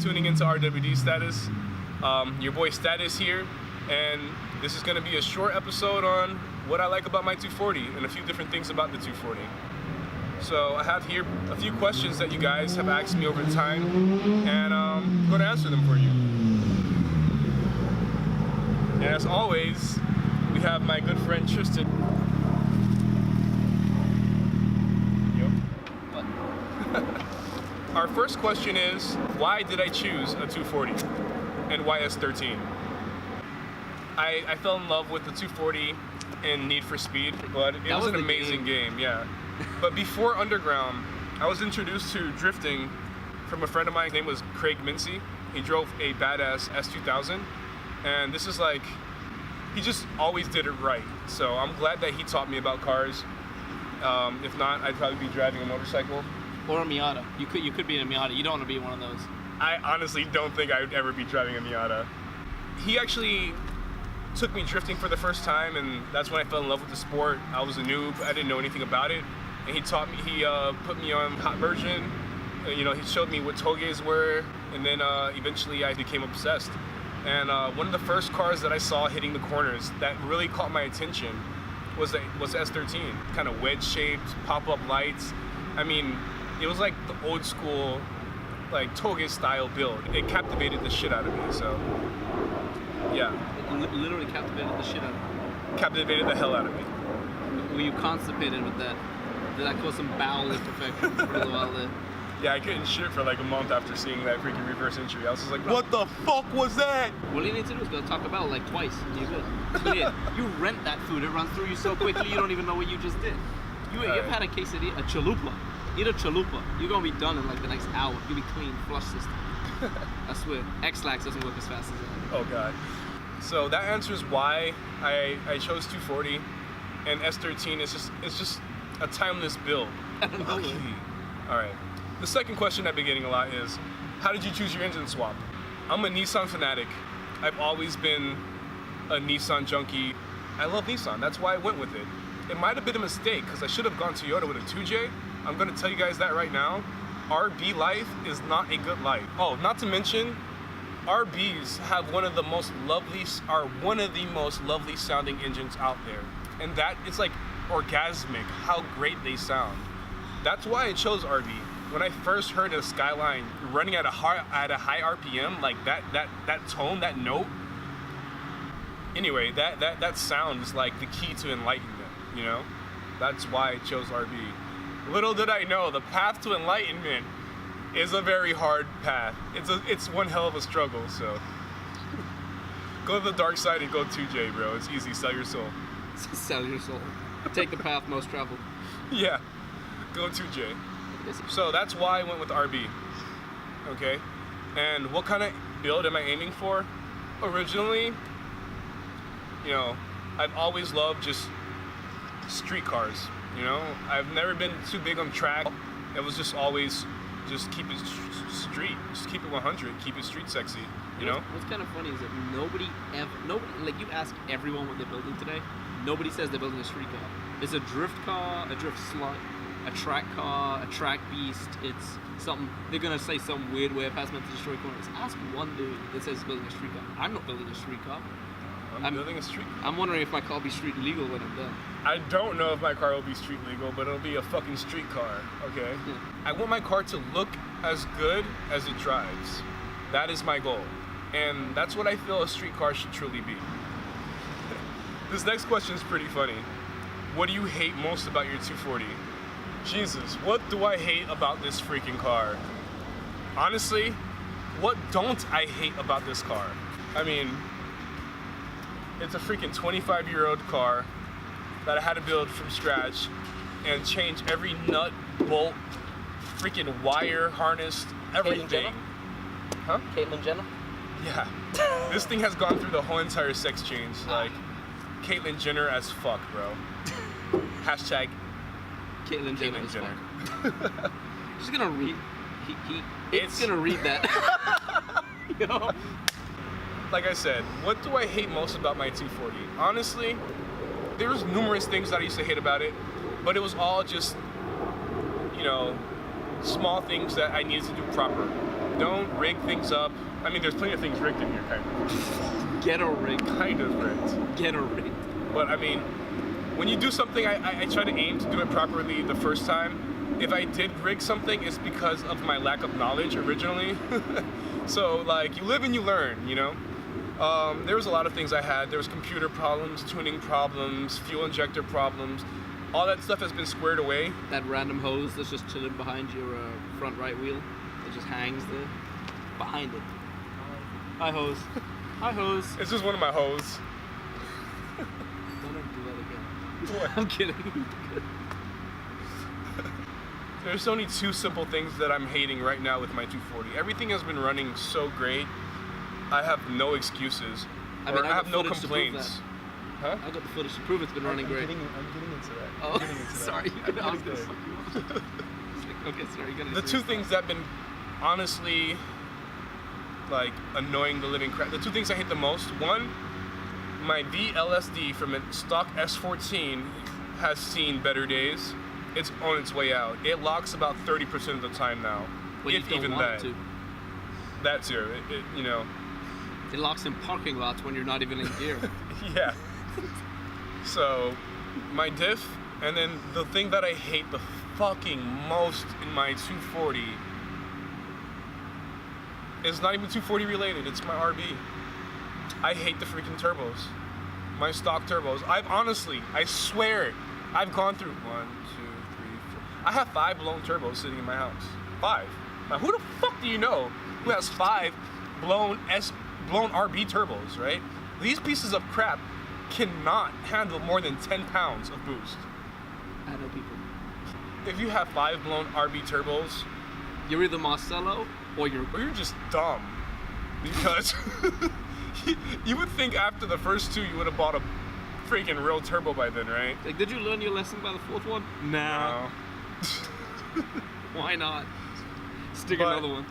tuning into RWD Status. Your boy Status here, and this is going to be a short episode on what I like about my 240 and a few different things about the 240. So I have here a few questions that you guys have asked me over time, and I'm going to answer them for you. And as always, we have my good friend Tristan. Our first question is, why did I choose a 240 and why S13? I fell in love with the 240 in Need for Speed, but it was an amazing game, yeah. But before Underground, I was introduced to drifting from a friend of mine. His name was Craig Mincy. He drove a badass S2000, and this is like, he just always did it right. So I'm glad that he taught me about cars. If not, I'd probably be driving a motorcycle. Or a Miata. You could be in a Miata. You don't want to be one of those. I honestly don't think I would ever be driving a Miata. He actually took me drifting for the first time, and that's when I fell in love with the sport. I was a noob. I didn't know anything about it. And he taught me, he put me on hot version. You know, he showed me what toges were, and then eventually I became obsessed. And one of the first cars that I saw hitting the corners that really caught my attention was S13. Kind of wedge-shaped, pop-up lights. I mean, it was like the old school, like Toge style build. It captivated the shit out of me, so yeah. It literally captivated the shit out of me. Captivated the hell out of me. Were you constipated with that? Did that cause some bowel imperfections for a little while there? Yeah, I couldn't shit for like a month after seeing that freaking reverse entry. I was just like, what the fuck was that? All you need to do is go to Taco Bell like twice, and you're good. Yeah, you rent that food, it runs through you so quickly you don't even know what you just did. You've had a quesadilla, a chalupa. Eat a chalupa. You're gonna be done in like the next hour. You'll be clean, flush system. I swear, X-Lax doesn't work as fast as that. Oh god. So that answers why I chose 240, and S13 is just a timeless build. Okay. All right. The second question I've been getting a lot is, how did you choose your engine swap? I'm a Nissan fanatic. I've always been a Nissan junkie. I love Nissan. That's why I went with it. It might have been a mistake because I should have gone Toyota with a 2J. I'm gonna tell you guys that right now. RB life is not a good life. Oh, not to mention, RBs have one of the most lovely sounding engines out there. And that is like orgasmic, how great they sound. That's why I chose RB. When I first heard a Skyline running at a high RPM, like that tone, that note. Anyway, that sound is like the key to enlightenment, you know? That's why I chose RB. Little did I know, the path to enlightenment is a very hard path. It's one hell of a struggle, so. Go to the dark side and go 2J, bro. It's easy, sell your soul. Sell your soul. Take the path most traveled. Yeah, go 2J. So that's why I went with RB, okay? And what kind of build am I aiming for? Originally, you know, I've always loved just street cars, you know? I've never been too big on track. It was just always, just keep it street, just keep it 100, keep it street sexy, you know? What's kind of funny is that nobody, like you ask everyone what they're building today, nobody says they're building a street car. It's a drift car, a drift slut, a track car, a track beast. It's something, they're gonna say some weird way past meant to destroy corners. Ask one dude that says he's building a street car. I'm not building a street car. I'm building a street car. I'm wondering if my car will be street legal when I'm done. I don't know if my car will be street legal, but it'll be a fucking street car, okay? Yeah. I want my car to look as good as it drives. That is my goal. And that's what I feel a street car should truly be. This next question is pretty funny. What do you hate most about your 240? Jesus, what do I hate about this freaking car? Honestly, what don't I hate about this car? I mean, it's a freaking 25-year-old car that I had to build from scratch and change every nut, bolt, freaking wire, harness, everything. Caitlyn Jenner? Huh? Caitlyn Jenner? Yeah. This thing has gone through the whole entire sex change. Like, Caitlyn Jenner as fuck, bro. Hashtag Caitlyn Jenner. Jenner. She's gonna read. It's gonna read that. You know? Like I said, what do I hate most about my 240? Honestly, there was numerous things that I used to hate about it, but it was all just, you know, small things that I needed to do proper. don't rig things up. I mean, there's plenty of things rigged in here, kind of. Get a rig. Kind of rigged. Get a rig. But I mean, when you do something, I try to aim to do it properly the first time. If I did rig something, it's because of my lack of knowledge originally. So like, you live and you learn, you know? There was a lot of things I had. There was computer problems, tuning problems, fuel injector problems. All that stuff has been squared away. That random hose that's just chilling behind your front right wheel. It just hangs there. Behind it. Hi, hose. Hi, hose. It's just one of my hose. Don't ever do that again. What? I'm kidding. There's only two simple things that I'm hating right now with my 240. Everything has been running so great. I have no excuses. I mean, I have no complaints. Huh? I got the footage to prove it's been running great. I'm getting into that. Oh, sorry. I was gonna fuck you up. Okay, sorry. You gotta The two things that have been honestly like annoying the living crap. The two things I hate the most. One, my VLSD from a stock S14 has seen better days. It's on its way out. It locks about 30% of the time now. Well, if even that. That's here. You know. It locks in parking lots when you're not even in gear. Yeah. So, my diff, and then the thing that I hate the fucking most in my 240 is not even 240 related. It's my RB. I hate the freaking turbos. My stock turbos. I swear, I've gone through 1, 2, 3, 4. I have 5 blown turbos sitting in my house. 5. Now, who the fuck do you know who has 5 blown RB turbos, right? These pieces of crap cannot handle more than 10 pounds of boost. I know people. If you have 5 blown RB turbos, You're either Marcelo or you're just dumb. Because you would think after the first 2 you would have bought a freaking real turbo by then, right? like, did you learn your lesson by the 4th one? Nah. No. Why not? Stick But- another one.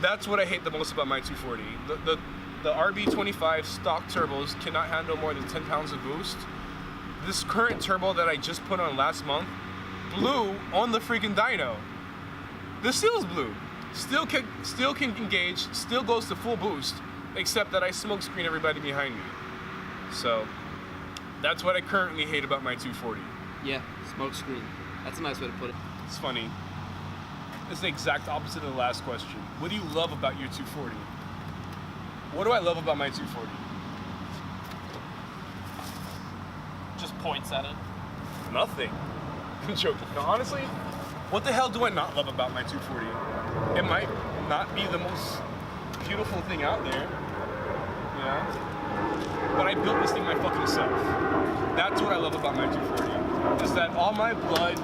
That's what I hate the most about my 240. The RB25 stock turbos cannot handle more than 10 pounds of boost. This current turbo that I just put on last month blew on the freaking dyno. The seals blew. Still can engage, still goes to full boost, except that I smoke screen everybody behind me. So that's what I currently hate about my 240. Yeah, smoke screen. That's a nice way to put it. It's funny. It's the exact opposite of the last question. What do you love about your 240? What do I love about my 240? Just points at it. Nothing. I'm joking. No, honestly, what the hell do I not love about my 240? It might not be the most beautiful thing out there, you know? But I built this thing my fucking self. That's what I love about my 240. Is that all my blood,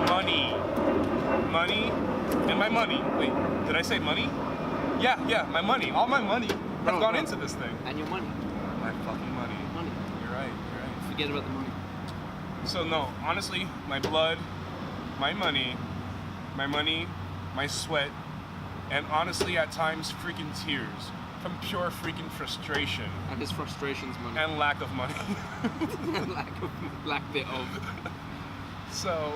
money, and my money. Wait, did I say money? Yeah, my money. All my money has gone into this thing. And your money. My fucking money. Money. You're right. Forget about the money. So no, honestly, my blood, my money, my sweat, and honestly at times freaking tears from pure freaking frustration And his frustration's money. and lack of money. lack thereof. So,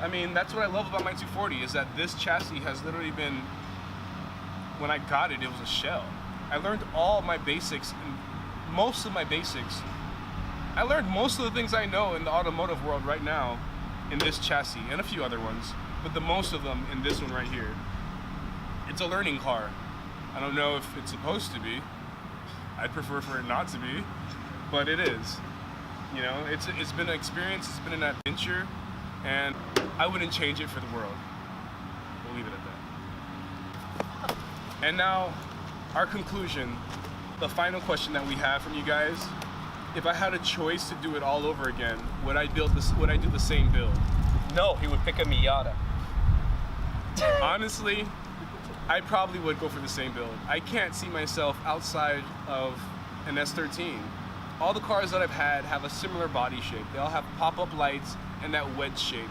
I mean, that's what I love about my 240 is that this chassis has literally been, when I got it, it was a shell. I learned all my basics, and most of my basics. I learned most of the things I know in the automotive world right now in this chassis and a few other ones, but the most of them in this one right here. It's a learning car. I don't know if it's supposed to be. I'd prefer for it not to be, but it is. You know, it's been an experience, it's been an adventure, and I wouldn't change it for the world. We'll leave it at that. And now, our conclusion, the final question that we have from you guys. If I had a choice to do it all over again, would I do the same build? No, he would pick a Miata. Honestly, I probably would go for the same build. I can't see myself outside of an S13. All the cars that I've had have a similar body shape. They all have pop-up lights and that wedge shape.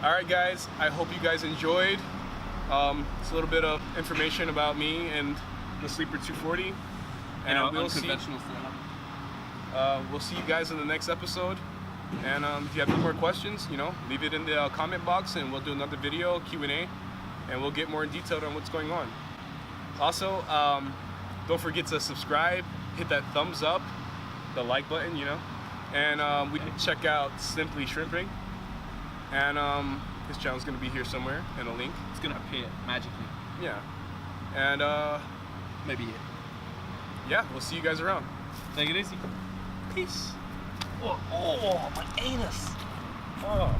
All right, guys, I hope you guys enjoyed. It's a little bit of information about me and the Sleeper 240. And we'll see. We'll see you guys in the next episode. And if you have any more questions, leave it in the comment box and we'll do another video, Q&A. and we'll get more in detail on what's going on. Also, don't forget to subscribe, hit that thumbs up, the like button, and we can check out Simply Shrimping, and his channel's gonna be here somewhere in a link. It's gonna appear magically. Yeah, and Maybe it. yeah, we'll see you guys around. Take it easy. Peace. Oh, my anus. Oh.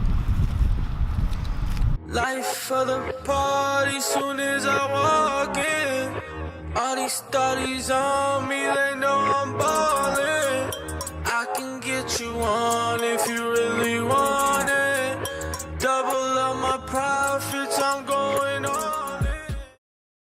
Life of the party soon as I walk in. All these studies on me, they know I'm ballin'. I can get you on if you really